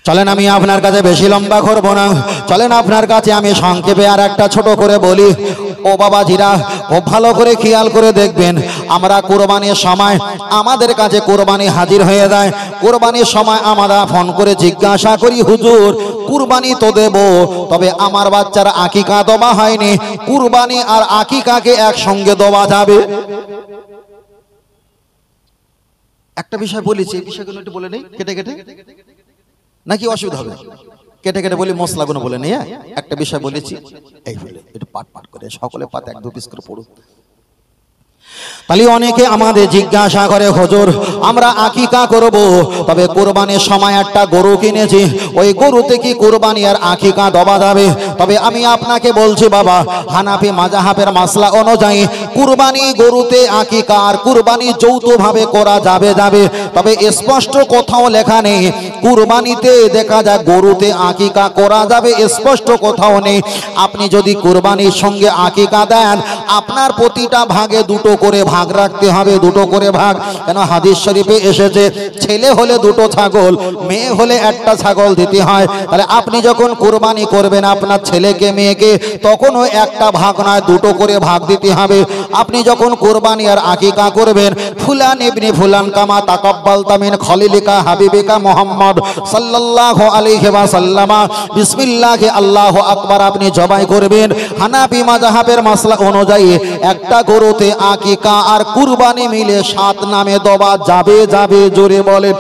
চলেন আমি আপনার কাছে বেশি লম্বা করব না, চলেন আপনার কাছে আমি সংক্ষেপে আর একটা ছোট করে বলি। ও বাবাজিরা, খুব ভালো করে খেয়াল করে দেখবেন, আমরা কুরবানির সময় আমাদের কাছে কুরবানি হাজির হয়ে যায়। কুরবানির সময় আমরা ফোন করে জিজ্ঞাসা করি, হুজুর কুরবানি তো দেব, তবে আমার বাচ্চার আকিকা দেওয়া হয়নি, কুরবানি আর আকিকাকে একসঙ্গে দেওয়া যাবে? একটা বিষয় বলেছি, এই বিষয়গুলো একটু বলে নেই কেটে কেটে, নাকি অসুবিধা হবে? কেটে কেটে বলি, মশলাগুলো বলে নেই। একটা বিষয় বলেছি, এই বলে একটু পাট পাট করে সকলে পাতে এক দু পিস করে পড়ুন। তাহলে অনেকে আমাদের জিজ্ঞাসা করে, হুজুর আমরা আকিকা করব, তবে কুরবানির সময় একটা গরু কিনেছি, ওই গরুতে কি কুরবানি আর আকিকা দেওয়া যাবে? তবে আমি আপনাকে বলছি বাবা, হানাফি মাযহাবের মাসলা অনুযায়ী কুরবানি গরুতে আকিকা আর কুরবানি যৌথভাবে করা যাবে। তবে স্পষ্ট কোথাও লেখা নেই কুরবানিতে দেখা যায় গরুতে আকিকা করা যাবে, স্পষ্ট কোথাও নেই। আপনি যদি কুরবানির সঙ্গে আকিকা দেন, আপনার প্রতিটা ভাগে দুটো করে ভাগ রাখতে হবে, দুটো করে ভাগ। কেন হাদিস শরীফে এসেছে ছেলে হলে দুটো ছাগল, মেয়ে হলে একটা ছাগল দিতে হয়। তাহলে আপনি যখন কুরবানি করবেন আপনার ছেলেকে মেয়েকে, তখনও একটা ভাগ নয় দুটো করে ভাগ দিতে হবে। আপনি যখন কুরবানি আর আকিকা করবেন, ফুলান ইবনে ফুলান কামা তাকাব্বালতা মিন খলিলিকা হাবিবিকা মুহাম্মদ সাল্লাল্লাহু আলাইহি ওয়াসাল্লাম, বিসমিল্লাহি আল্লাহু আকবার আপনি জবাই করবেন। হানাফি মাযহাবের মাসলা অনুযায়ী একটা গরুতে আকিকা আর কুরবানি মিলে 7 নামে দেওয়া যাবে। জোরে বলেন।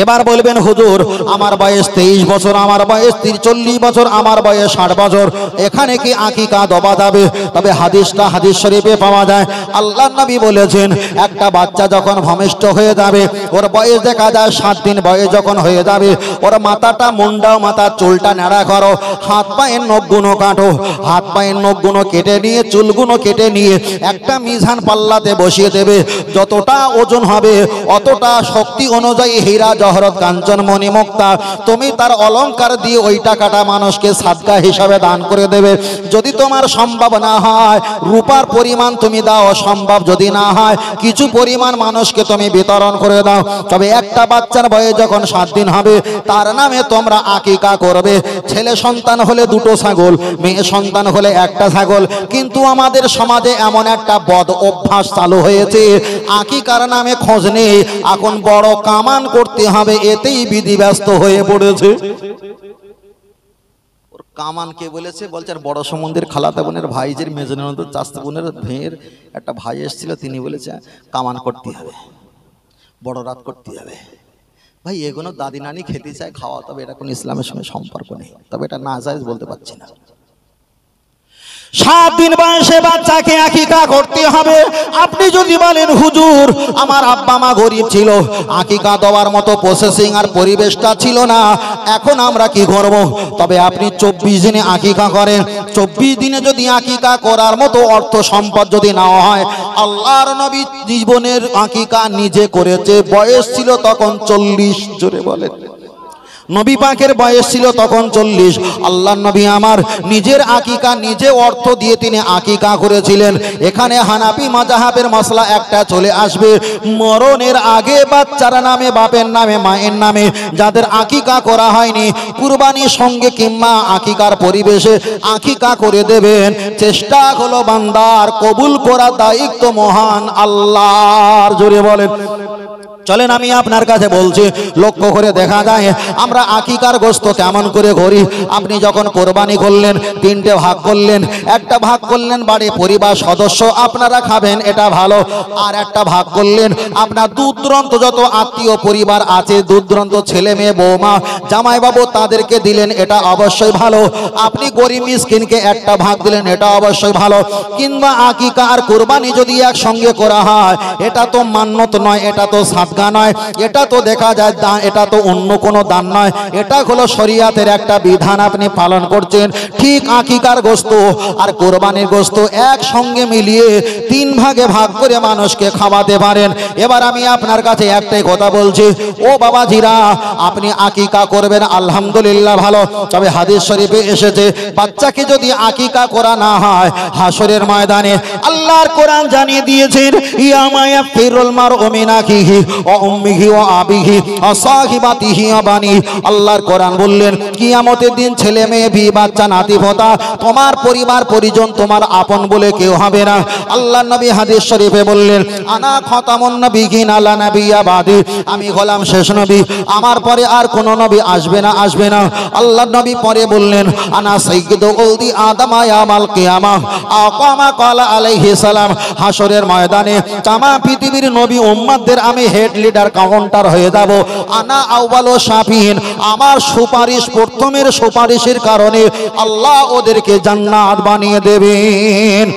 এবার বলবেন, হুজুর আমার বয়স 23 বছর, আমার বয়স 40 বছর, আমার বয়স 60 বছর, এখানে কি আকিকা দেওয়া যাবে? তবে হাদিসটা হাদিস শরীফে পাওয়া যায়। আল্লাহর নবী বলেছেন, একটা বাচ্চা যখন ভূমিষ্ঠ হয়ে যাবে, ওর বয়স দেখা যায় 7 দিন বয়স যখন হয়ে যাবে, ওর মাথাটা মুন্ডাও, মাথার চুলটা নেড়া করো, হাত পায়ের নখগুলো কাটো, হাত পায়ের নখগুলো কেটে নিয়ে চুলগুলো কেটে নিয়ে একটা মিজান পাল্লাতে বসিয়ে দেবে। যতটা ওজন হবে অতটা শক্তি অনুযায়ী হীরা জহরত কাঞ্চন মণি মুক্তা তুমি তার অলংকার দিয়ে ওই টাকাটা মানুষকে সাদকা হিসাবে দান করে দেবে। যদি তোমার সম্ভব না হয় রূপার পরিমাণ তুমি দাও, সম্ভব যদি না হয় কিছু পরিমাণ মানুষকে তুমি বিতরণ করে দাও। তবে একটা বাচ্চার বয়স যখন 7 দিন হবে তার নামে তোমরা আকিকা করবে। ছেলে সন্তান হলে 2টো ছাগল, মেয়ে সন্তান হলে একটা ছাগল। কিন্তু আমাদের সমাজে এমন একটা বদ অভ্যাস চালু হয়েছে, আকিকার নামে খোঁজ নেই, এখন বড় কামান করতে হবে, এতেই বিধি ব্যস্ত হয়ে পড়েছে। কামান কে বলেছে? বলছে আর বড় সমুদ্রের খালাতা বোনের ভাইজের মেজনের চাস্তা বোনের ভেয়ের একটা ভাই এসেছিল, তিনি বলেছে কামান করতে হবে, বড় রাত করতে হবে। ভাই এগুলো দাদি নানি খেতে চায়, খাওয়া, তবে এটা কোনো ইসলামের সঙ্গে সম্পর্ক নেই, তবে এটা নাজায়েজ বলতে পারছি না। 7 দিন বয়সে বাচ্চাকে আকিকা করতে হবে। আপনি যদি বলেন হুজুর আমার আব্বা মা গরিব ছিল, আকিকা দেওয়ার মতো প্রসেসিং আর পরিবেশটা ছিল না, এখন আমরা কি করব? তবে আপনি 24 দিনে আকিকা করেন। 24 দিনে যদি আকিকা করার মতো অর্থ সম্পদ যদি না হয়, আল্লাহর নবী জীবনের আকিকা নিজে করেছে, বয়স ছিল তখন 40। জোরে বলেন। নবী পাকের বয়স ছিল তখন 40। আল্লাহর নবী আমার নিজের আকিকা নিজে অর্থ দিয়ে তিনি আকিকা করেছিলেন। এখানে হানাফি মাযহাবের মাসলা একটা চলে আসবে, মরণের আগে বাচ্চার নামে, বাপের নামে, মায়ের নামে যাদের আকিকা করা হয়নি, কুরবানির সঙ্গে কিংবা আকিকার পরিবেশে আকিকা করে দেবেন। চেষ্টা হলো বান্দার, কবুল করা দায়িত্ব মহান আল্লাহর। জোরে বলেন। চলেন আমি আপনার কাছে বলছি, লক্ষ্য করে দেখা যায় আমরা আকিকার গোশত কেমন করে করি। আপনি যখন কোরবানি করলেন 3টে ভাগ করলেন, একটা ভাগ করলেন বাড়ি পরিবার সদস্য আপনারা খাবেন, এটা ভালো। আর একটা ভাগ করলেন আপনার দূর দূরান্ত যত আত্মীয় পরিবার আছে, দূর দূরান্ত ছেলে মেয়ে বৌমা জামাইবাবু তাদেরকে দিলেন, এটা অবশ্যই ভালো। আপনি গরিব মিসকিনকে একটা ভাগ দিলেন, এটা অবশ্যই ভালো। কিংবা আকিকা আর কোরবানি যদি একসঙ্গে করা হয়, এটা তো মান্নত নয়, এটা তো নয়, এটা তো দেখা যায় দান, এটা তো অন্য কোনো দান নয়, এটা হলো শরীয়তের একটা বিধান আপনি পালন করছেন। ঠিক আকিকার গোশত আর কোরবানির গোশত একসঙ্গে মিলিয়ে 3 ভাগে ভাগ করে মানুষকে খাওয়াতে পারেন। এবার আমি আপনার কাছে একটাই কথা বলছি, ও বাবাজিরা আপনি আকিকা করবেন আলহামদুলিল্লাহ ভালো, তবে হাদিস শরীফে এসেছে বাচ্চাকে যদি আকিকা করা না হয় হাসরের ময়দানে আল্লাহর কোরআন জানিয়ে দিয়েছেন, ইয়ামা ইয়াফিরুল মারউ মিন আখিহি ওয়া উম্মিহি ওয়া আবিহি ওয়া সাহিবাতিহি ওয়া বানি। আল্লাহর কোরআন বললেন কিয়ামতের দিন ছেলে মেয়ে বি বাচ্চা নাতি পোতা তোমার পরিবার পরিজন তোমার আপন বলে কেউ হবে না। আল্লাহর নবী হাদিস শরীফে বললেন আনা খাতামুন নবিয়িন আলা নাবিয়্যা বাদি, আমি হলাম শেষ নবী, আমার পরে আর কোন নবী আসবে না আসবে না। আল্লাহর নবী পরে বললেন আনা সাইয়্যিদু উলদি আদম ইয়াউমাল কিয়ামাহ আকামা ক্বালা আলাইহিস সালাম, হাসরের ময়দানে তামা পৃথিবীর নবী উম্মতদের আমি হেড লিডার কাউন্টার হয়ে যাব। আনা আউয়ালু শাফিঈন, আমার সুপারিশ প্রথমের সুপারিশের কারণে আল্লাহ ওদেরকে জান্নাত বানিয়ে দেবেন।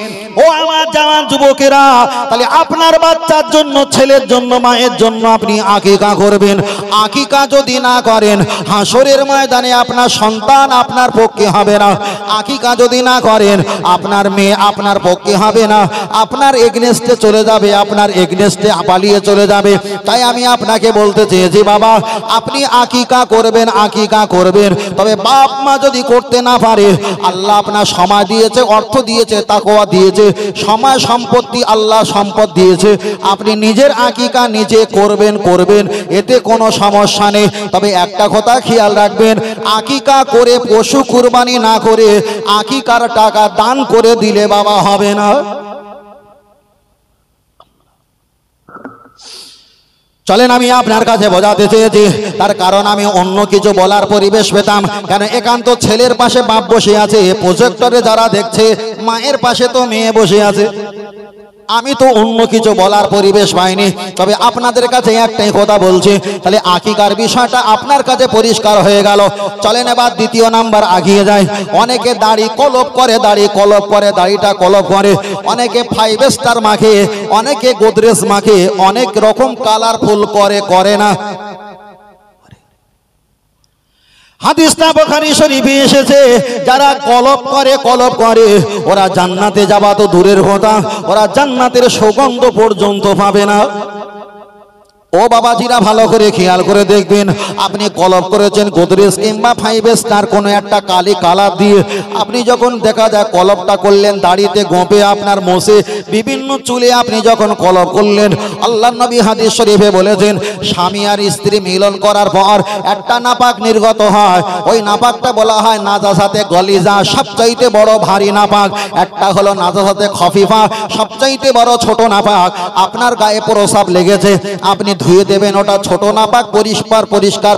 ও আমার জওয়ান যুবকেরা, তাহলে আপনার বাচ্চার জন্য ছেলের জন্য মায়ের জন্য আপনি আকিকা করবেন। আকিকা যদি না করেন হাসরের ময়দানে আপনার সন্তান আপনার পক্ষে হবে না। আকিকা যদি না করেন আপনার মেয়ে আপনার পক্ষে হবে না, আপনার এগনেস্টে চলে যাবে, আপনার এগনেস্টে পালিয়ে চলে যাবে। তাই আমি আপনাকে বলতে চেয়েছি বাবা আপনি আকিকা করবেন, আকিকা করবেন। তবে বাপ মা যদি করতে না পারে, আল্লাহ আপনার সময় দিয়েছে, অর্থ দিয়েছে, তাকওয়া দিয়েছে, সময় সম্পত্তি আল্লাহ সম্পদ দিয়েছে, আপনি নিজের আকিকা নিজে করবেন, এতে কোনো সমস্যা নেই। তবে একটা কথা খেয়াল রাখবেন, আকিকা করে পশু কুরবানি না করে আকিকার টাকা দান করে দিলে বাবা হবে না। চলেন আমি আপনার কাছে বোঝাতে চেয়েছি, তার কারণ আমি অন্য কিছু বলার পরিবেশ পেতাম। কেন একান্ত ছেলের পাশে বাপ বসে আছে, প্রজেক্টরে যারা দেখছে মায়ের পাশে তো মেয়ে বসে আছে, আমি তো অন্য কিছু বলার পরিবেশ পাইনি। তবে আপনাদের কাছে একটাই কথা বলছি, তাহলে আকিকার বিষয়টা আপনার কাছে পরিষ্কার হয়ে গেল। চলেন এবার দ্বিতীয় নাম্বার আগিয়ে যায়। অনেকে দাড়ি কলপ করে, দাড়িটা কলপ করে, অনেকে 5 স্টার মাখে, অনেকে গোদরেজ মাখে, অনেক রকম কালারফুল করে না। হাদিসটা বুখারী শরীফে এসেছে যারা কলপ করে ওরা জান্নাতে যাওয়া তো দূরের কথা, ওরা জান্নাতের সুগন্ধ পর্যন্ত পাবে না। ও বাবাজিরা ভালো করে খেয়াল করে দেখবেন, আপনি কলপ করেছেন গোদরেজ কিংবা 5 স্টার কোনো একটা কালি কালার দিয়ে, আপনি যখন দেখা যায় কলপটা করলেন দাড়িতে গোঁপে আপনার মোছে বিভিন্ন চুলে আপনি যখন কলপ করলেন, আল্লাহর নবী হাদিস শরীফে বলেছেন স্বামী আর স্ত্রী মিলন করার পর একটা নাপাক নির্গত হয়, ওই নাপাকটা বলা হয় নাজাসাতে গলিজা, সবচাইতে বড় ভারী নাপাক। একটা হলো নাজাসাতে খফিফা, সবচাইতে বড় ছোট নাপাক। আপনার গায়ে প্রসাব লেগেছে, আপনি ধুয়ে দেবেন, ওটা ছোট নাপাক, পরিষ্কার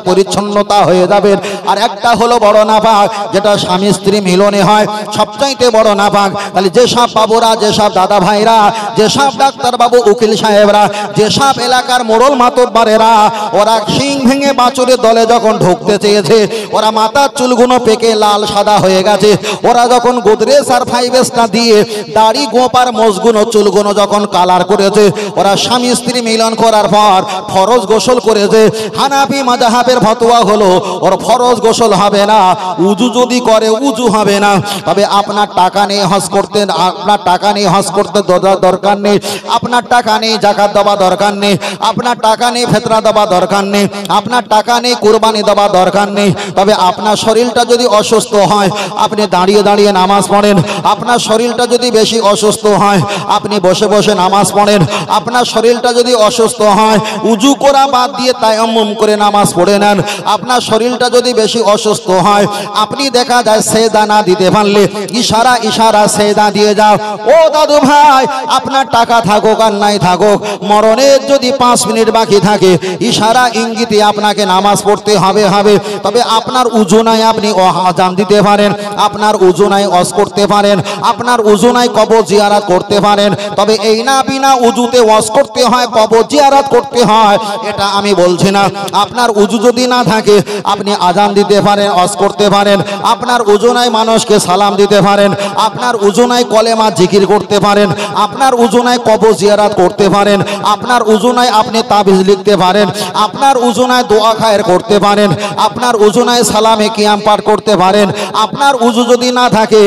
পরিচ্ছন্নতা হয়ে যাবেন। আর একটা হলো বড় নাপাক, যেটা স্বামী স্ত্রী মিলনে হয়, সবচাইতে বড় নাপাক। তাহলে যেসব বাবুরা, যেসব দাদা ভাইরা, যেসব ডাক্তার বাবু, উকিল সাহেবরা, যেসব এলাকার মোড়ল মাতব্বরেরা ওরা শিং ভেঙে বাছুরের দলে যখন ঢুকতে চেয়েছে, ওরা মাথার চুলগুলো পেকে লাল সাদা হয়ে গেছে, ওরা যখন গোদরেজ আর 5 স্টার দিয়ে দাড়ি গোপার মোজগুলো চুলগুলো যখন কালার করেছে, ওরা স্বামী স্ত্রী মিলন করার পর ফরজ গোসল করেছে। হানাফি মাযহাবের ফতোয়া হলো ওর ফরজ গোসল হবে না, উজু যদি করে উজু হবে না। তবে আপনার টাকা নেই হজ করতে, আপনার টাকা নেই হজ করতে দরকার নেই, আপনার টাকা নেই যাকাত দেওয়া দরকার নেই, আপনার টাকা নেই ফিতরা দেওয়া দরকার নেই, আপনার টাকা নেই কুরবানি দেওয়া দরকার নেই। তবে আপনার শরীরটা যদি অসুস্থ হয়, আপনি দাঁড়িয়ে নামাজ পড়েন। আপনার শরীরটা যদি বেশি অসুস্থ হয়, আপনি বসে নামাজ পড়েন। আপনার শরীরটা যদি অসুস্থ হয়, উজু করা বাদ দিয়ে তায়াম্মুম করে নামাজ পড়ে নেন। আপনার শরীরটা যদি বেশি অসুস্থ হয়, আপনি দেখা যায় সেজদা না দিতে পারলে ইশারা সেজদা দিয়ে যাও। ও দাদু ভাই, আপনার টাকা থাকুক আর নাই থাকুক, মরণের যদি 5 মিনিট বাকি থাকে, ইশারা ইঙ্গিতে আপনাকে নামাজ পড়তে হবে। তবে আপনার উজু নাই, আপনি আযান দিতে পারেন, আপনার উজু নাই ওয়াজ করতে পারেন, আপনার উজু নাই কবর জিয়ারত করতে পারেন। তবে এই না বিনা উজুতে ওয়াজ করতে হয়, কবর জিয়ারত করতে হয়, এটা আমি বলছি না। আপনার উজু যদি না থাকে, আপনি আযান দিতে পারেন, ওয়াজ করতে পারেন, আপনার উজু নাই মানুষকে সালাম দিতে পারেন, আপনার উজু নাই কলেমা জিকির করতে পারেন, আপনার উজু নাই কবর জিয়ারত করতে পারেন, আপনার উজু নাই আপনি তাবিজ লিখতে পারেন, আপনার উজু নাই দোয়া খায়ের করতে পারেন, আপনার উজু নাই সালামে কিয়াম পাঠ করতে পারেন। আপনার উজু যদি না থাকে,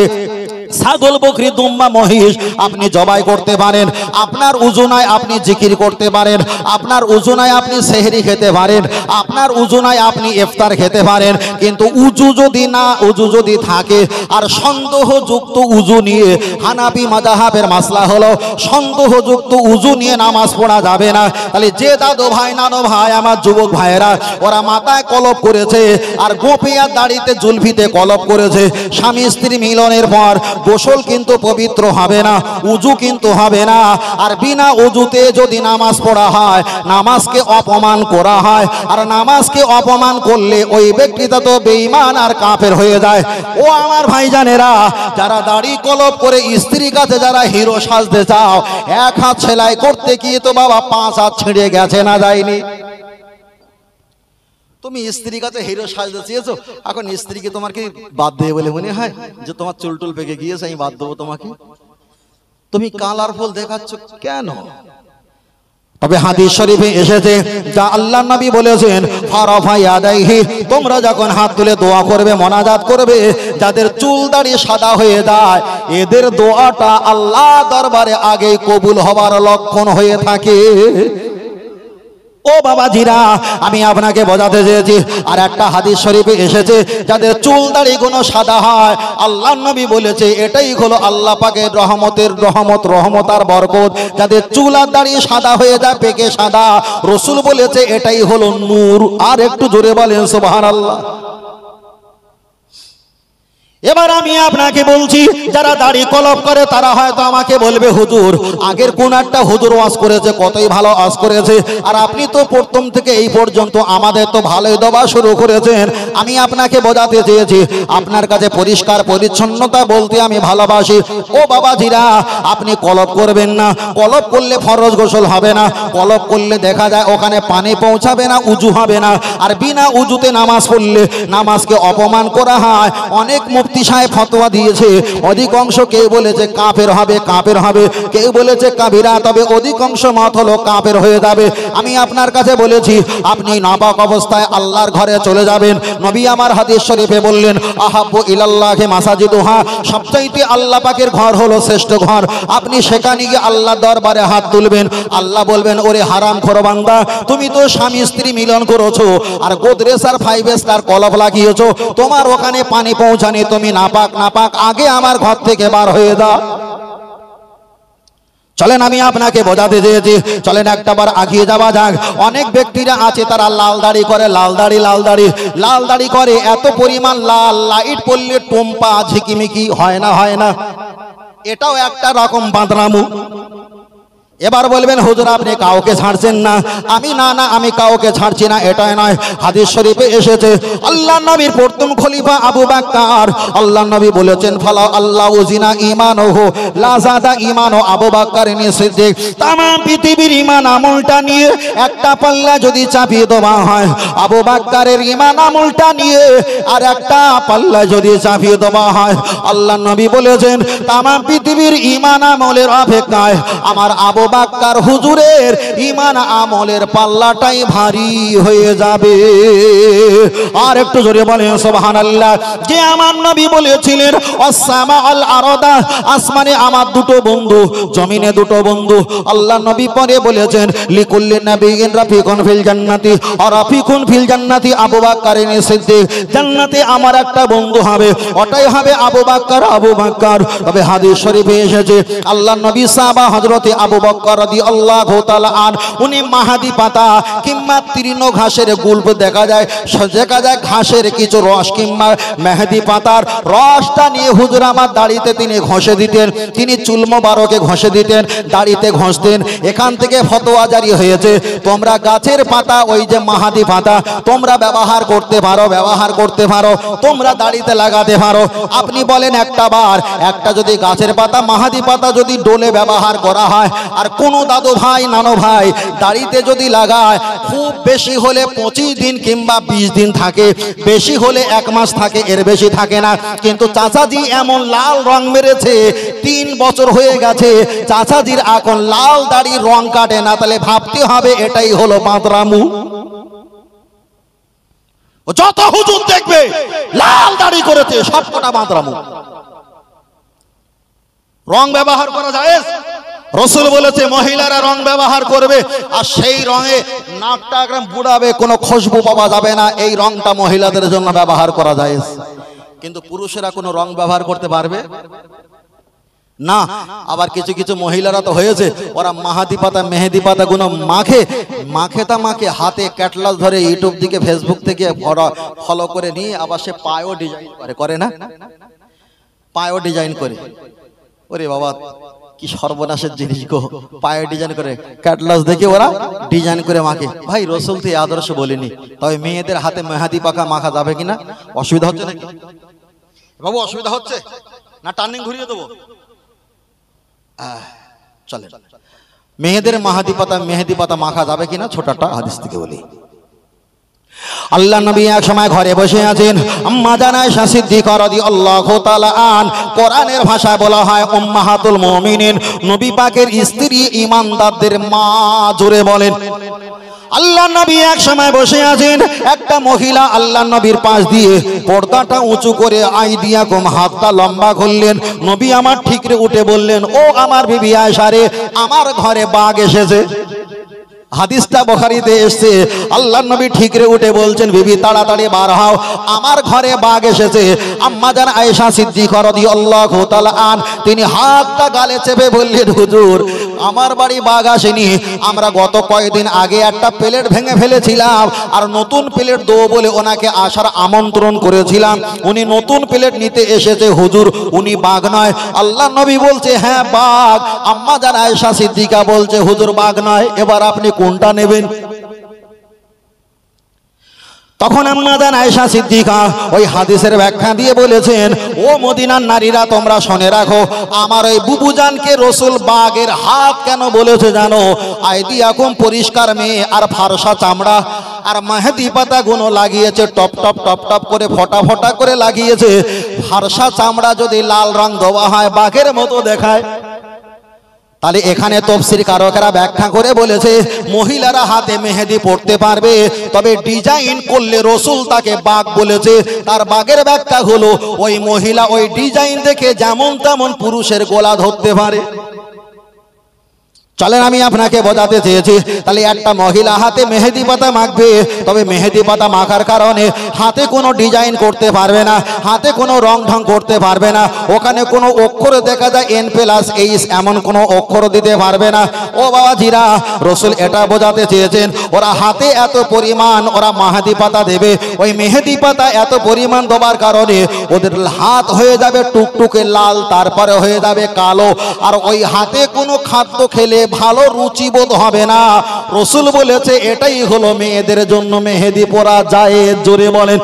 ছাগল বকরি দুম্বা মহিষ আপনি জবাই করতে পারেন, আপনার উজুনায় আপনি জিকির করতে পারেন, আপনার উজুনায় আপনি সেহরি খেতে পারেন, আপনার উজুনায় আপনি ইফতার খেতে পারেন। কিন্তু উজু যদি থাকে আর সন্দেহযুক্ত উজু নিয়ে, হানাফি মাযহাবের মাসলা হলো সন্দেহযুক্ত উজু নিয়ে নামাজ পড়া যাবে না। তাহলে যে দাদু ভাই নানো ভাই আমার যুবক ভাইয়েরা ওরা মাথায় কলপ করেছে আর গোপিয়ার দাড়িতে জুলফিতে কলপ করেছে, স্বামী স্ত্রী মিলনের পর গোসল কিন্তু পবিত্র হবে না, উজু কিন্তু হবে না। আর বিনা উজুতে যদি নামাজ পড়া হয় নামাজকে অপমান করা হয়, আর নামাজকে অপমান করলে ওই ব্যক্তিটা তো বেঈমান আর কাফের হয়ে যায়। ও আমার ভাইজানেরা, যারা দাড়ি কলপ করে স্ত্রীর কাছে যারা হিরো সাজতে চাও, এক হাত সেলাই করতে গিয়ে তো বাবা 5 হাত ছিঁড়ে গেছে না যায়নি? তুমি স্ত্রীর কাছে হিরো সাজতে চেয়েছো, এখন স্ত্রীকে তোমার কি বাদ দেবে বলে মনে হয় যে তোমার চুলটুল পেকে গিয়েছে আমি বাদ দেবো তোমাকে? তুমি কালারফুল দেখাচ্ছ কেন? তবে হাদিস শরীফে এসেছে যা আল্লাহর নবী বলেছেন, ফারাফা ইয়াদাইহি, তোমরা যখন হাত তুলে দোয়া করবে মোনাজাত করবে, যাদের চুল দাড়ি সাদা হয়ে যায় এদের দোয়াটা আল্লাহ দরবারে আগেই কবুল হবার লক্ষণ হয়ে থাকে। ও বাবাজিরা, আমি আপনাকে বোঝাতে চেয়েছি। আর একটা হাদিস শরীফে এসেছে যাদের চুল দাড়ি গুলো সাদা হয়, আল্লাহর নবী বলেছে এটাই হলো আল্লাহ পাকের রহমত আর বরকত। যাদের চুল আর দাড়ি সাদা হয়ে যায় পেকে সাদা, রসুল বলেছে এটাই হলো নূর। আর একটু জোরে বলেন সুবহানাল্লাহ। এবার আমি আপনাকে বলছি, যারা দাড়ি কলপ করে তারা হয়তো আমাকে বলবে হুজুর আগের কোন একটা হুজুর ওয়াজ করেছে, কতই ভালো ওয়াজ করেছে, আর আপনি তো প্রথম থেকে এই পর্যন্ত আমাদের তো ভালোই দবা শুরু করেছেন। আমি আপনাকে বোঝাতে চেয়েছি আপনার কাছে পরিষ্কার পরিচ্ছন্নতা বলতে আমি ভালোবাসি। ও বাবাজিরা, আপনি কলপ করবেন না, কলপ করলে ফরজ গোসল হবে না, কলপ করলে দেখা যায় ওখানে পানি পৌঁছাবে না, উজু হবে না। আর বিনা উজুতে নামাজ পড়লে নামাজকে অপমান করা হয়। অনেক মুফতি সাহেব ফতোয়া দিয়েছে, অধিকাংশ কেউ বলেছে কাফের হবে, কেউ বলেছে কাবিরা, তবে অধিকাংশ মত হলো কাফের হয়ে যাবে। আমি আপনার কাছে বলেছি আপনি নাপাক অবস্থায় আল্লাহর ঘরে চলে যাবেন। নবী আমার হাদিস শরীফে বললেন, আহাব্বু ইলাল্লাহি মাসাজিদুহা, সবচাইতে আল্লাহ পাকের ঘর হলো শ্রেষ্ঠ ঘর। আপনি সেখানে গিয়ে আল্লাহর দরবারে হাত তুলবেন, আল্লাহ বলবেন ওরে হারামখোর বান্দা, তুমি তো স্বামী স্ত্রী মিলন করেছো আর গোদরেজ আর 5 স্টার কলপ লাগিয়েছো, তোমার ওখানে পানি পৌঁছানি, তুমি নাপাক আগে আমার ঘর থেকে বার হয়ে দাও। চলেন আমি আপনাকে বোঝাতে চেয়েছি, চলেন একটাবার আগিয়ে যাওয়া যাক। অনেক ব্যক্তিরা আছে তারা লাল দাড়ি করে, লাল দাড়ি করে, এত পরিমাণ লাল, লাইট পড়লে টোম্পা ঝিকিমিকি হয় না, এটাও একটা রকম বাঁদরামু। এবার বলবেন হুজুর আপনি কাউকে ছাড়ছেন না। আমি কাউকে ছাড়ছি না এটাই নয়, হাদিস শরীফে এসেছে আল্লাহর নবীর প্রথম খলিফা আবু বকর, আল্লাহর নবী বলেছেন ফালা আল্লাহু জিনা ঈমানুহু লা যাদা ঈমানু আবু বকরিন সিদ্দিক। तमाम পৃথিবীর ঈমান আমলটা নিয়ে একটা পাল্লা যদি চাপিয়ে দেওয়া হয়, আবু বকরের ঈমান আমলটা নিয়ে আর একটা পাল্লা যদি চাপিয়ে দেওয়া হয়, আল্লাহর নবী বলেছেন तमाम পৃথিবীর ঈমান আমলের অপেক্ষায় আমার আবু বকর হুজুরের ঈমান আমলের পাল্লাটাই ভারী হয়ে যাবে। আর একটু জোরে বলেন সুবহানাল্লাহ। যে আমার নবী বলেছিলেন আসসামা আল আরদা, আসমানে আমার দুটো বন্ধু, জমিনে দুটো বন্ধু। আল্লাহ নবী পরে বলেছেন লিকুল্লি নাবিয়িন রাফিকুন ফিল জান্নাতি আর রাফিকুন ফিল জান্নাতি আবু বকরিন সিদ্দিক। জান্নাতে আমার একটা বন্ধু হবে, ওটাই হবে আবু বকর। তবে হাদিস শরীফে এসেছে আল্লাহ নবী সাহাবা হযরতে আবু বকর রাদিয়াল্লাহু তাআলা আন, উনি মাহাদি পাতা কিংবা তৃণ ঘাসের গুল্প দেখা যায় ঘাসের কিছু রস কিংবা মেহেদি পাতার রসটা নিয়ে হুজুর আমার দাড়িতে তিনি ঘষে দিতেন, তিনি চুল মোবারকে ঘষে দিতেন, দাড়িতে ঘষতেন। এখান থেকে ফতোয়া জারি হয়েছে তোমরা গাছের পাতা, ওই যে মাহাদি পাতা তোমরা ব্যবহার করতে পারো, তোমরা দাড়িতে লাগাতে পারো। আপনি বলেন একটা যদি গাছের পাতা মাহাদি পাতা যদি ডোলে ব্যবহার করা হয় আর কোনো দাদু ভাই নানো ভাই দাড়িতে যদি লাগায়, খুব বেশি হলে 25 দিন কিংবা 20 দিন থাকে, বেশি হলে 1 মাস থাকে, এর বেশি থাকে না। কিন্তু চাচাজি এমন লাল রং মেরেছে, 3 বছর হয়ে গেছে চাচাজির এখন লাল দাড়ি রং কাটে না, তাহলে ভাবতে হবে এটাই হলো বাঁদরামু। যত হুজুর দেখবে লাল দাড়ি করেছে সবকটা বাঁদরামু। রং ব্যবহার করা যায়? রসুল বলেছে মহিলারা রং ব্যবহার করবে, আর সেই রঙে নাকটা একদম বুড়াবে, কোনো খুশবু পাওয়া যাবে না, এই রংটা মহিলাদের জন্য ব্যবহার করা যায়। কিন্তু পুরুষেরা কোনো রং ব্যবহার করতে পারবে না। আবার কিছু কিছু মহিলারা তো হয়েছে, ওরা মাহাদি পাতা মেহেদি পাতা গুলো মাখে হাতে ক্যাটলাস ধরে ইউটিউব থেকে ফেসবুক থেকে ফলো করে নিয়ে আবার সে পায়ও ডিজাইন করে না, পায়ও ডিজাইন করে। ওরে বাবা কি সর্বনাশের জিনিস গো, পায়ে ডিজাইন করে ক্যাটলাস দেখে ওরা ডিজাইন করে মাখে। ভাই রসুল তো এই আদর্শ বলেনি। তবে মেয়েদের হাতে মেহাদি পাকা মাখা যাবে কিনা? অসুবিধা হচ্ছে নাকি বাবু? অসুবিধা হচ্ছে না? টার্নিং ঘুরিয়ে দেবো? চলে, মেয়েদের মেহেদি পাতা মাখা যাবে কিনা ছোটটা হাদিস থেকে বলি। আল্লাহ নবী এক সময় ঘরে বসে আছেন, আম্মা জান আয়েশা সিদ্দিকা রাদিয়াল্লাহু তাআলা আন, কোরআনের ভাষায় বলা হয় উম্মাহাতুল মুমিনিন, নবী পাকের স্ত্রী ঈমানদারদের মা। জোরে বলেন। আল্লাহ নবী এক সময় বসে আছেন, একটা মহিলা আল্লাহ নবীর পাশ দিয়ে পর্দাটা উঁচু করে আইদিয়াকুম, হাতটা লম্বা করলেন। নবী আমার ঠিকরে উঠে বললেন, ও আমার বিবি আয়েশা রে, আমার ঘরে বাঘ এসেছে। হাদিসটা বুখারীতে এসেছে। আল্লাহ নবী ঠিকরে উঠে বলছেন, বিবি তাড়াতাড়ি বার হও, আমার ঘরে বাঘ এসেছে। আম্মা জান আয়েশা সিদ্দিকা রাদিয়াল্লাহু তাআলা আন, তিনি হাতটা গালে চেপে বললেন, হুজুর আমার বাড়ি বাঘ আসেনি, আমরা গত কয়েকদিন আগে একটা প্লেট ভেঙে ফেলেছিলাম, আর নতুন প্লেট দেবো বলে ওনাকে আসার আমন্ত্রণ করেছিলাম, উনি নতুন প্লেট নিতে এসেছে, হুজুর উনি বাঘ নয়। আল্লাহ নবী বলছে, হ্যাঁ বাঘ। আম্মা জান আয়েশা সিদ্দিকা বলছে, হুজুর বাঘ নয়, এবার আপনি কোনটা নেবেন? তখন আম্মা জান আয়েশা সিদ্দিকা ওই হাদিসের ব্যাখ্যা দিয়ে বলেছেন, ও মদিনার নারীরা তোমরা শুনে রাখো, আমার ওই বুবুজানকে রসুল বাঘের হাত কেন বলেছে জানো? আইদিয়াকুম পরিষ্কার মেয়ে, আর ফারসা চামড়া, আর মেহেদি পাতা গুলো লাগিয়েছে, টপ টপ টপ টপ করে ফটা ফটা করে লাগিয়েছে। ফারসা চামড়া যদি লাল রং দেওয়া হয় বাঘের মতো দেখায়। তাহলে এখানে তাফসীর কারকেরা ব্যাখ্যা করে বলেছে, মহিলারা হাতে মেহেদি পড়তে পারবে, তবে ডিজাইন করলে রসুল তাকে বাঘ বলেছে। তার বাঘের ব্যাখ্যা হলো, ওই মহিলা ওই ডিজাইন দেখে যেমন তেমন পুরুষের গলা ধরতে পারে। চলেন আমি আপনাকে বোঝাতে চেয়েছি, তাহলে একটা মহিলা হাতে মেহেদি পাতা মাখবে, তবে মেহেদি পাতা মাখার কারণে হাতে কোনো ডিজাইন করতে পারবে না, হাতে কোনো রং ঢং করতে পারবে না, ওখানে কোনো অক্ষর দেখা যায় N+H এমন কোনো অক্ষর দিতে পারবে না। ও বাবাজিরা, রসুল এটা বোঝাতে চেয়েছেন, ওরা হাতে এত পরিমাণ ওরা মেহেদি পাতা দেবে, ওই মেহেদি পাতা এত পরিমাণ দেওয়ার কারণে ওদের হাত হয়ে যাবে টুকটুকে লাল, তারপরে হয়ে যাবে কালো, আর ওই হাতে কোনো খাদ্য খেলে ভালো রুচিবোধ হবে না। রসুল বলেছে এটাই হলো মেয়েদের জন্য মেহেদি পরা যায়। জোরে বলেন।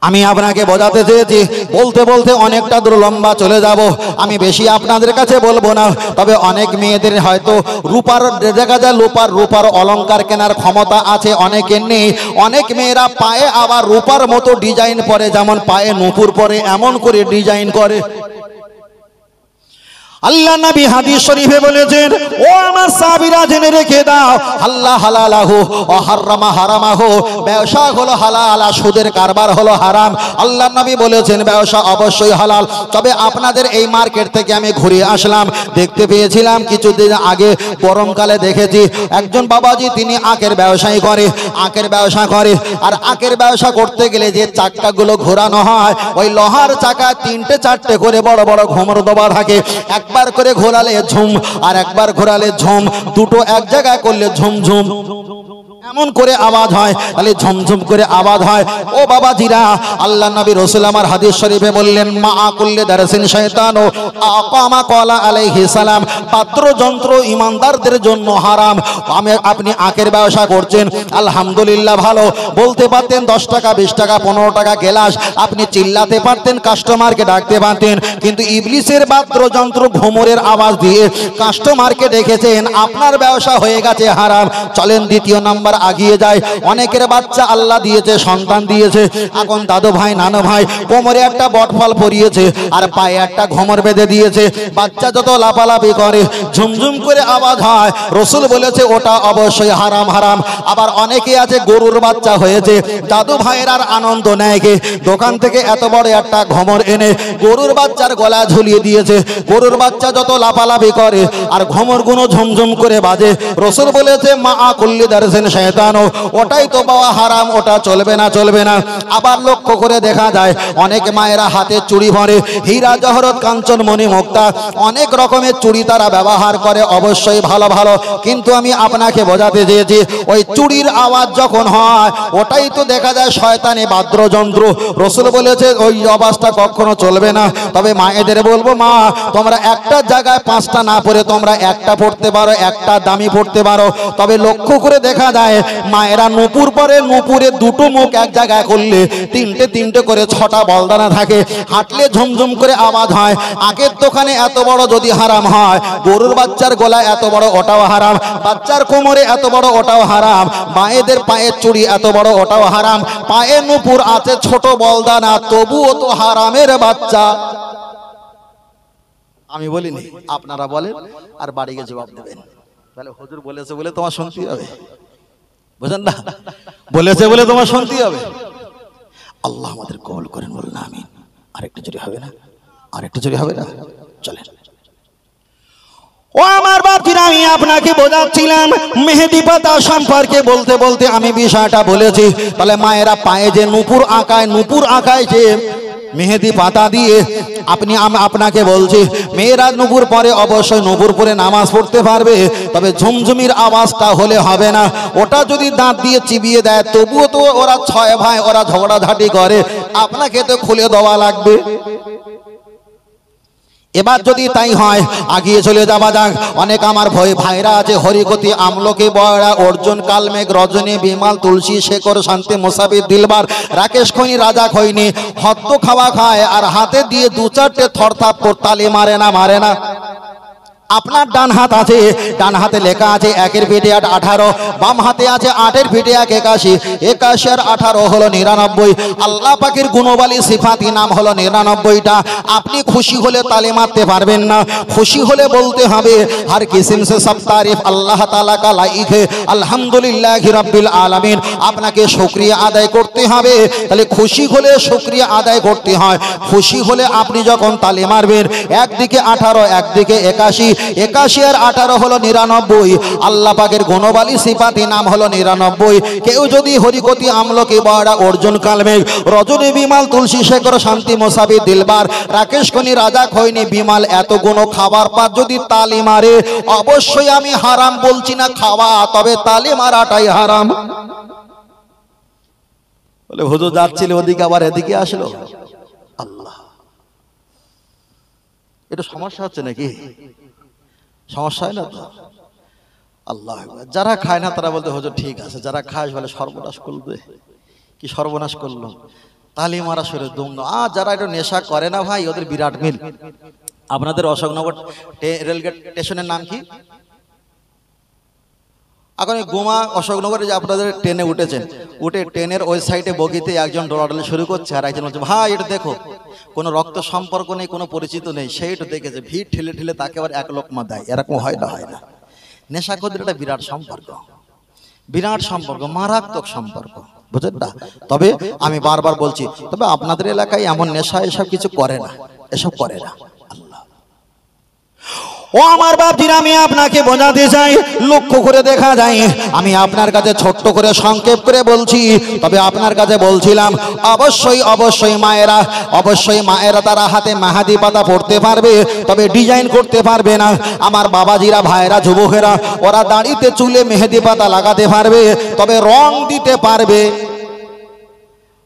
আমি আপনাকে বোঝাতে চেয়েছি, বলতে বলতে অনেকটা দূর লম্বা চলে যাব, আমি বেশি আপনাদের কাছে বলবো না। তবে অনেক মেয়েদের হয়তো রূপার দেখা যায়, রূপার অলংকার কেনার ক্ষমতা আছে, অনেকের নেই। অনেক মেয়েরা পায়ে আবার রূপার মতো ডিজাইন পরে, যেমন পায়ে নূপুর পরে এমন করে ডিজাইন করে। আল্লাহ নবী হাদিস শরীফে বলেছেন, ও আমার সাহাবীরা জেনে রেখে দাও, আল্লাহ হালালাহু ও হারামা হারামাহু, ব্যবসা হলো হালাল আর সুদের কারবার হলো হারাম। আল্লাহ নবী বলেছেন ব্যবসা অবশ্যই হালাল। তবে আপনাদের এই মার্কেট থেকে আমি ঘুরে আসলাম, দেখতে পেয়েছিলাম কিছুদিন আগে গরমকালে দেখেছি একজন বাবাজি, তিনি আখের ব্যবসায়ী করে, আখের ব্যবসা করে। আর আখের ব্যবসা করতে গেলে যে চাকাগুলো ঘোরানো হয়, ওই লোহার চাকা 3টে 4টে করে বড় বড় ঘুমর দেওয়া থাকে। একবার করে ঘোরালে ঝুম, আর একবার ঘোরালে ঝুম, দুটো এক জায়গায় করলে ঝুমঝুম এমন করে আওয়াজ হয়, তাহলে ঝমঝম করে আওয়াজ হয়। ও বাবাজিরা, আল্লাহ নবী রাসূল আমার হাদিস শরীফে বললেন, মা কুল্লি দারসিন শয়তান ও আকামা ক্বালা আলাইহিস সালাম, পাত্রযন্ত্র ইমানদারদের জন্য হারাম। আপনি আখের ব্যবসা করছেন, আলহামদুলিল্লাহ ভালো, বলতে পারতেন 10 টাকা 20 টাকা 15 টাকা গ্লাস, আপনি চিল্লাতে পারতেন, কাস্টমারকে ডাকতে পারতেন, কিন্তু ইবলিসের পাত্রযন্ত্র ঘুমরের আওয়াজ দিয়ে কাস্টমারকে ডেকেছেন, আপনার ব্যবসা হয়ে গেছে হারাম। চলেন দ্বিতীয় নাম্বার আগিয়ে যায়। অনেকের বাচ্চা আল্লাহ দিয়েছে, সন্তান দিয়েছে, এখন দাদু ভাই নানু ভাই কোমরে একটা বটফল পরিয়েছে আর পায়ে একটা ঘুমর বেঁধে দিয়েছে। বাচ্চা যত লাফালাফি করে ঝুমঝুম করে আওয়াজ হয়, রসুল বলেছে ওটা অবশ্যই হারাম হারাম। আবার অনেকে আছে গরুর বাচ্চা হয়েছে, দাদু ভাইয়ের আর আনন্দ নেয় কে, দোকান থেকে এত বড় একটা ঘুমর এনে গরুর বাচ্চার গলা ঝুলিয়ে দিয়েছে। গরুর বাচ্চা যত লাফালাফি করে আর ঘুমর গুলো ঝুমঝুম করে বাজে, রসুল বলেছে মা কুল্লি দারসিন শয়তানো, ওটাই তো বাবা হারাম, ওটা চলবে না চলবে না। আবার লক্ষ্য করে দেখা যায় অনেক মায়েরা হাতে চুড়ি ভরে, হীরা জহরত কাঞ্চন মণি মুক্তা অনেক রকমের চুড়ি তারা ব্যবহার করে, অবশ্যই ভালো ভালো। কিন্তু আমি আপনাকে বোঝাতে চেয়েছি ওই চুড়ির আওয়াজ যখন হয় ওটাই তো দেখা যায় শয়তানি বাদ্যযন্ত্র। রসুল বলেছে ওই আওয়াজটা কখনো চলবে না। তবে মায়েদের বলবো, মা তোমরা একটা জায়গায় পাঁচটা না পড়ে তোমরা একটা পড়তে পারো, একটা দামি পড়তে পারো। তবে লক্ষ্য করে দেখা যায় মায়েরা নুপুর পরে, নুপুরের দুটো মুখ এক জায়গায় করলে তিনটে তিনটে করে ছটা বলদানা থাকে, হাঁটলে ঝুমঝুম করে আওয়াজ হয়। আগের দোকানে এত বড় যদি হারাম হয়, গরুর বাচ্চার গলা এত বড় ওটাও হারাম, বাচ্চার কোমরে এত বড় ওটাও হারাম, মায়েদের পায়ের চুড়ি এত বড় ওটাও হারাম, পায়ে নুপুর আছে ছোট বলদানা তবুও তো হারামের বাচ্চা। আমি বলিনি, আপনারা বলেন আর বাড়ি গিয়ে জবাব দেবেন। তাহলে হুজুর বলেছে বলে তোমার শুনতে হবে, বুঝেন না, বলেছে বলে তোমার শুনতে হবে। আল্লাহ আমাদের কবুল করেন, বলুন আমিন। আরেকটু জোরে হবে না, আরেকটু জোরে হবে না, চলেন। ও আমার বাপজিরা, আমি আপনাকে বোঝাচ্ছিলাম মেহেদি পাতা সম্পর্কে বলতে বলতে আমি বিষয়টা বলেছি। তাহলে মায়েরা পায়ে যে নুপুর আঁকায় যে মেহেদি পাতা দিয়ে আপনি আপনাকে বলছি মেয়েরা নুপুর পরে অবশ্যই নুপুর পরে নামাজ পড়তে পারবে, তবে ঝুমঝুমির আওয়াজটা হলে হবে না। ওটা যদি দাঁত দিয়ে চিবিয়ে দেয় তবুও তো ওরা ছয় ভাই ওরা ঝগড়াঝাটি করে, আপনাকে তো খুলে দেওয়া লাগবে। এবার যদি তাই হয় আগিয়ে চলে যাওয়া যাক। অনেক আমার ভাইরা আছে হরিকতি, আমলকি, বয়রা, অর্জুন, কালমেঘ, রজনী, বিমাল, তুলসী, শেখর, শান্তি, মুসাফির, দিলবার, রাকেশ খৈনি, রাজা খৈনি হত্ত খাওয়া খায় আর হাতে দিয়ে দু চারটে থরথাপ তালি মারে না। আপনার ডান হাত আছে, ডান হাতে লেখা আছে 1-এর পিঠে 8 18, বাম হাতে আছে 8-এর পিঠে 1 81, 81 আর 18 হলো 99। আল্লাহ পাকের গুণবালী সিফাতি নাম হলো 99টা। আপনি খুশি হলে তালি মারতে পারবেন না, খুশি হলে বলতে হবে হর কিসম সে সব তারিফ আল্লাহ তাআলা কা লাইক হে, আলহামদুলিল্লাহি রাব্বিল আলামিন। আপনাকে শুকরিয়া আদায় করতে হবে। তাহলে খুশি হলে শুকরিয়া আদায় করতে হয়। খুশি হলে আপনি যখন তালি মারবেন, একদিকে 18 একদিকে 81, 81 আর 18 হলো 99। আল্লাহ পাকের গুণবালী সিফাতি নাম হলো 99। কেউ যদি হরিকতি, আমলকি, বয়রা, অর্জুন, কালমেঘ, রজনী, বিমাল, তুলসী, শেখর, শান্তি, মুসাফির, দিলবার, রাকেশ খনি, রাজা খৈনি, বিমাল এত গুণ খাবার পর যদি তালি মারে, অবশ্যই আমি হারাম বলছি না খাওয়া, তবে তালি মারাটাই হারাম। বলে হুজুর যাচ্ছিল ওদিকে আবার এদিকে আসলো, আল্লাহ এটা সমস্যা হচ্ছে নাকি? সমস্যা হয় না তো? আল্লাহ, যারা খায় না তারা বলতে হুজুর ঠিক আছে, যারা খায় বলে সর্বনাশ করবে। কি সর্বনাশ করলো? তালি মারা সরে দুম। আর যারা একটু নেশা করে না ভাই, ওদের বিরাট মিল। আপনাদের অশোকনগর রেলগেট স্টেশনের নাম কি? এখন এই গোমা অশোকনগরে যে আপনাদের ট্রেনে উঠেছেন, উঠে ট্রেনের ওই সাইডে বগিতে একজন দৌড়াদৌড়ি শুরু করছে আর একজন বলছে ভাই এটা দেখো, কোনো রক্ত সম্পর্ক নেই, কোনো পরিচিত নেই, সেইটা দেখেছে, ভিড় ঠেলে ঠেলে তাকে আবার 1 লোকমা দেয়। এরকম হয় না? হয় না? নেশাখোরদের একটা বিরাট সম্পর্ক, বিরাট সম্পর্ক, মারাত্মক সম্পর্ক, বুঝলেন না? তবে আমি বারবার বলছি, তবে আপনাদের এলাকায় এমন নেশা এসব কিছু করে না, এসব করে না। আল্লাহ, ও আমার বাপজিরা, আমি আপনাকে বোঝাতে চাই, লক্ষ্য করে দেখা যায় আমি আপনার কাছে ছোট্ট করে সংক্ষেপ করে বলছি। তবে আপনার কাছে বলছিলাম অবশ্যই মায়েরা তারা হাতে মেহেদি পাতা পড়তে পারবে, তবে ডিজাইন করতে পারবে না। আমার বাবাজিরা, ভাইরা, যুবকেরা ওরা দাড়িতে চুলে মেহেদি পাতা লাগাতে পারবে, তবে রং দিতে পারবে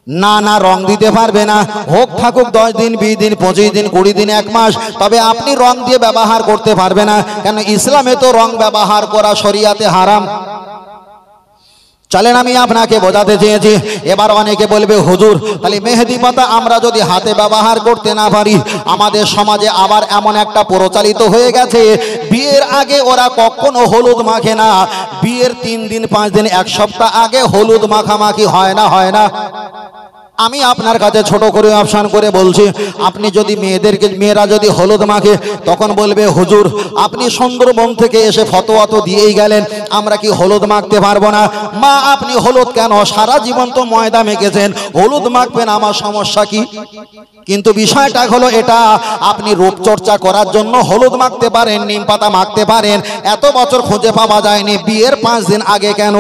না, রং দিতে পারবে না। হোক থাকুক 10 দিন, 20 দিন, 25 দিন, 20 দিন, 1 মাস, তবে আপনি রং দিয়ে ব্যবহার করতে পারবে না। কেন? ইসলামে তো রং ব্যবহার করা শরিয়াতে হারাম। চলেন আমি আপনাকে বোঝাতে চেয়েছি। এবার অনেকে বলবে হুজুর তাহলে মেহেদি পাতা আমরা যদি হাতে ব্যবহার করতে না পারি, আমাদের সমাজে আবার এমন একটা প্রচলিত হয়ে গেছে বিয়ের আগে ওরা কখনো হলুদ মাখে না, বিয়ের 3 দিন 5 দিন 1 সপ্তাহ আগে হলুদ মাখামাখি হয় না, হয় না? আমি আপনার কাছে ছোট করে অপশন করে বলছি, আপনি যদি মেয়েরা যদি হলুদ মাখে তখন বলবে হুজুর আপনি সুন্দরবন থেকে এসে ফতোয়া তো দিয়েই গেলেন, আমরা কি হলুদ মাখতে পারবো না? মা আপনি হলুদ কেন, সারা জীবন তো ময়দা মেখেছেন, হলুদ মাখবেন, আমার সমস্যা কি? কিন্তু বিষয়টা হলো এটা, আপনি রূপচর্চা করার জন্য হলুদ মাখতে পারেন, নিম পাতা মাখতে পারেন, এত বছর খুঁজে পাওয়া যায়নি, বিয়ের 5 দিন আগে কেন?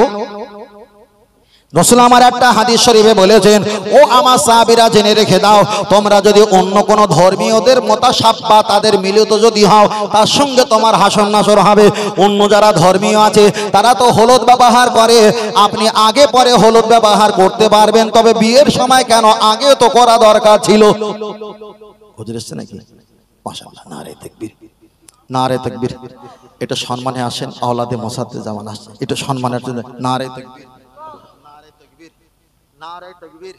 রাসূল আমার একটা হাদিস শরীফে বলেছেন, ও আমার সাহাবীরা জেনে রেখে দাও, তোমরা যদি অন্য কোন ধর্মীয়দের মুতাশাব্বা তাদের মিলিত যদি হও, তার সঙ্গে তোমার হাসর নাসর হবে। অন্য যারা ধর্মীয় আছে তারা তো হলুদ ব্যবহার করে, আপনি আগে পরে হলুদ ব্যবহার করতে পারবেন, তবে বিয়ের সময় কেন, আগে তো করা দরকার ছিল। হুজুর এসেছে নাকি? মাশাআল্লাহ, নারে তাকবীর, নারে তাকবীর। এটা সম্মানে আসেন, আওলাদে মোসাদ্দেদ জামান আসছে, এটা সম্মানের জন্য নারে তাকবীর, নারে তাকবীর।